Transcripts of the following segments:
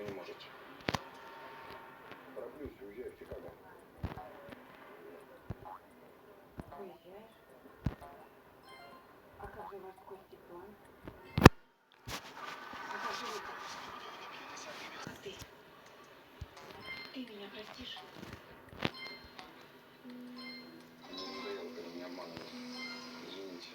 ничего не можете. Тороплюсь, уезжаю в Чикаго. Уезжаешь? А как же ваш с Костей план? А как же вы? А ты? Ты меня простишь? Мне надоело, когда меня обманывают. Извините.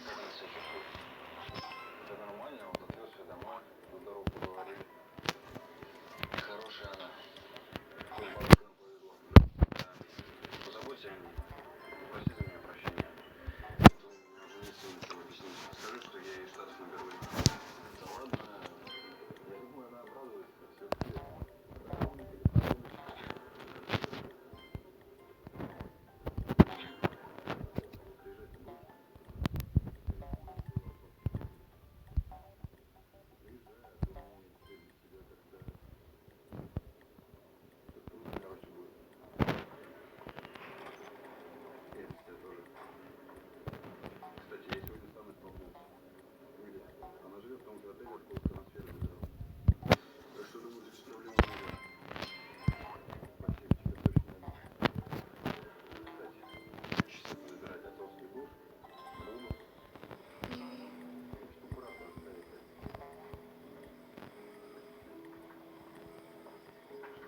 Как она себя чувствует? Это нормально, вот отвез ее домой, на дорогу поговорили. Хорошая она. Твоим бабушкам повезло. Да. Позаботься о ней. Попроси за меня прощения. Потом жениться ничего объяснить. Скажи, что я из Штатов наберу ее. Да ладно, я думаю, она обрадуется. Все-таки поклонники или поклонники. Приезжать-то будешь? Приезжай, а то мне теперь без тебя как-то трудно, короче, будет. Я без тебя тоже. Кстати, я сегодня с Анной столкнулся. Где? Она живет в том же отеле, откуда трансфер забирал. Так что, думаю, без проблем не будет. Спасибо, тебе точно надо. Кстати, Часы позабирать. отцовский будешь? Буду. Чтобы брату оставить.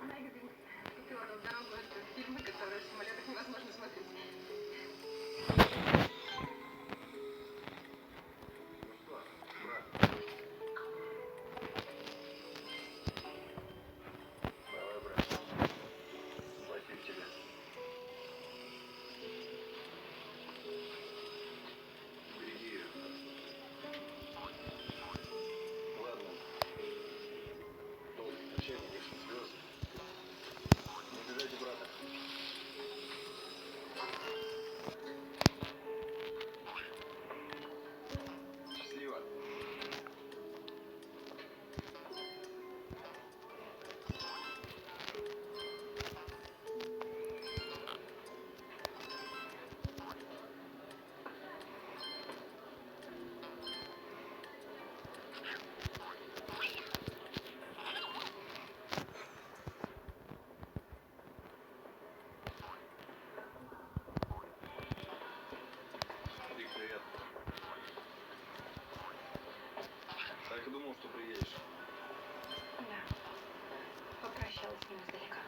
Мэгдин купила нам дорогу фильмы, которые в самолетах невозможно смотреть. Ну что, брат? Давай, брат. Спасибо тебе. Береги ее. Ладно. Долго прощай, конечно, слезы. Не обижайте брата. Счастливо. Вик, привет. Так и думал, что приедешь. Да. Попрощалась с ним издалека.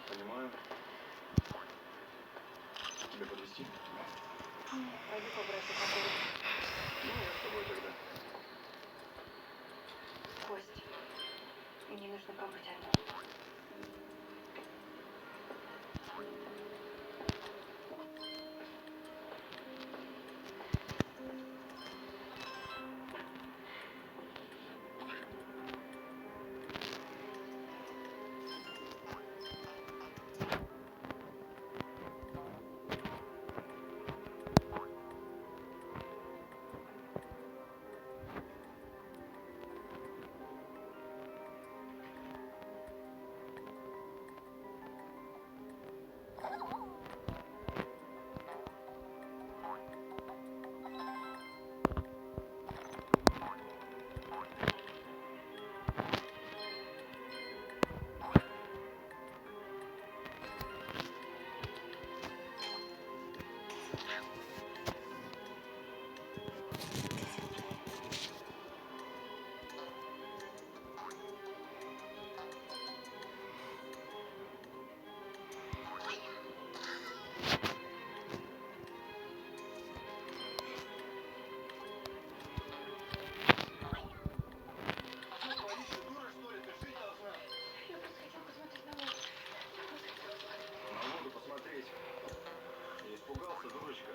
Понимаю. Тебя подвезти? Пойду по брату по городу. Ну, я с тобой тогда. Кость, мне нужно побыть одной. На воду посмотреть. Я испугался, дурочка.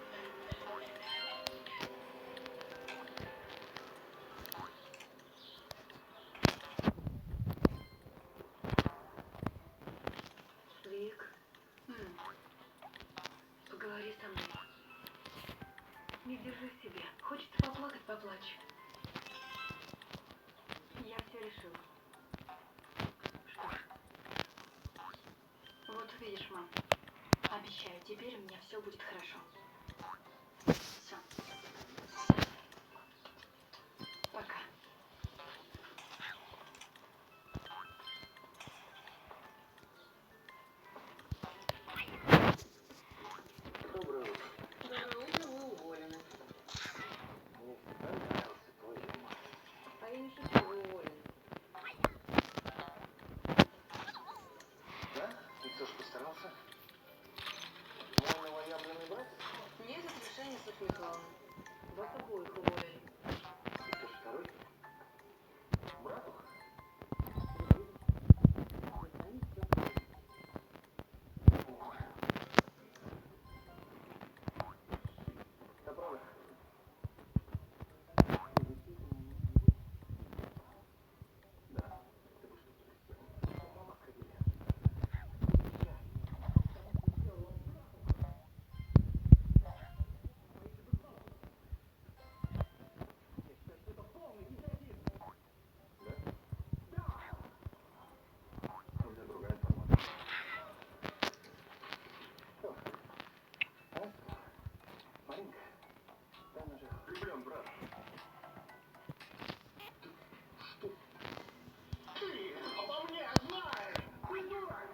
Вик, поговори со мной. Не держи в себе. Хочется поплакать, поплачь. Я все решила. Что ж, вот увидишь, мам. Обещаю, теперь у меня все будет хорошо. Все. Пока. Доброе утро. Доброе утро, вы уволены. Мне всегда нравился твой юмор. А я не шучу, вы уволены. Да? И кто ж постарался? Мой новоявленный братец? Нет разрешения суд Михайловна. Вас обоих уволили. И кто ж второй? Братуха? Вы сами все поняли. Да правда? Да. Ты бы что-то сделал. Мама ходили. Да? У меня другая информация. Что? А? Маринка? Да она же... Влюблен, брат. Что? Ты обо мне знаешь! Придурок!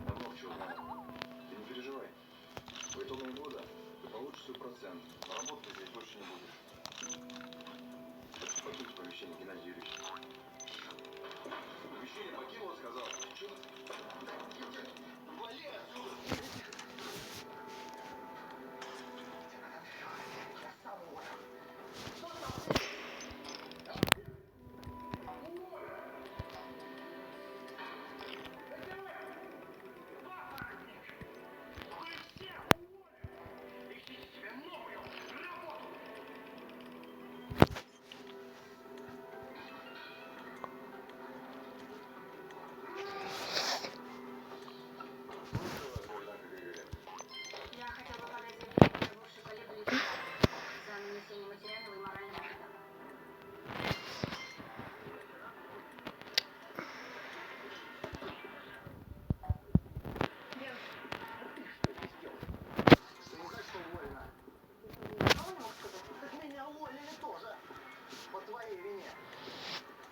Давно чего знаю. Ты не переживай. По итогам года ты получишь свой процент. Но работать ты здесь больше не будешь. Так что покинь помещение, Геннадий Юрьевич. Помещение покинул, сказал. Что? Вали отсюда! Я сам уволен. Что там? Я хотела бы подать заявление на бывший коллегу лейтенанта за нанесение материального и морального вреда. Ты не знаешь, что уволена? Так меня уволили тоже. По твоей вине.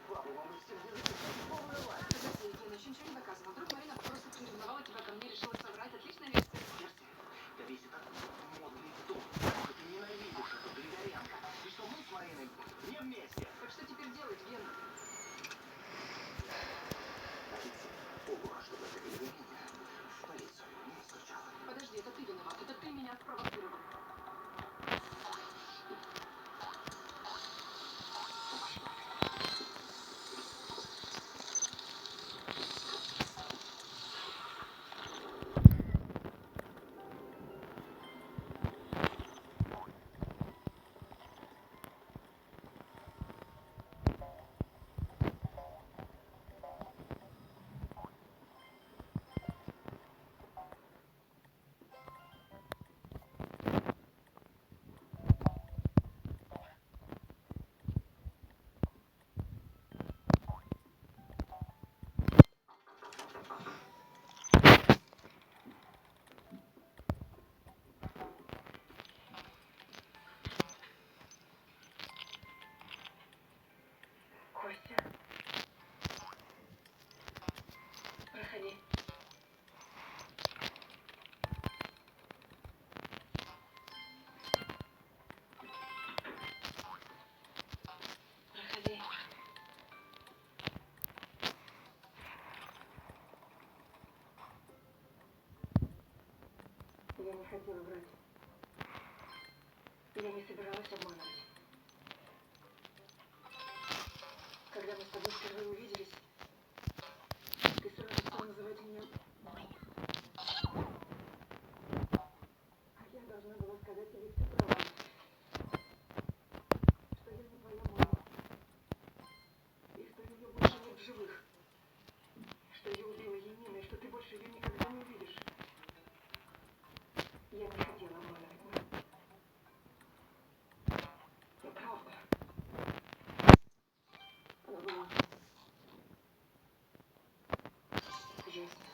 Бабу вам всем языки повырывать. Подожди, Евгений, еще ничего не доказано. Вдруг Марина просто приревновала тебя ко мне, решила соврать. Отличная версия. Версия? Да весь этот модный дом. Что ты ненавидишь эту Григоренко. И что мы с Мариной не вместе. Так что теперь делать, Гена? Полиция. Ого, чтобы это Григоренко в полицию не стучала. Подожди, это ты виноват. Это ты меня спровоцировал. Костя. Проходи. Проходи. Я не хотела врать. Я не собиралась обманывать. Когда мы с тобой впервые увиделись, ты сразу стал называть меня мамой. А я должна была сказать тебе всю правду. Что я не твоя мама. И что ее больше нет в живых. Что ее убила Янина, и что ты больше ее никогда не увидишь. Я не хотела обманывать, мам. Но правда. Она была ужасна.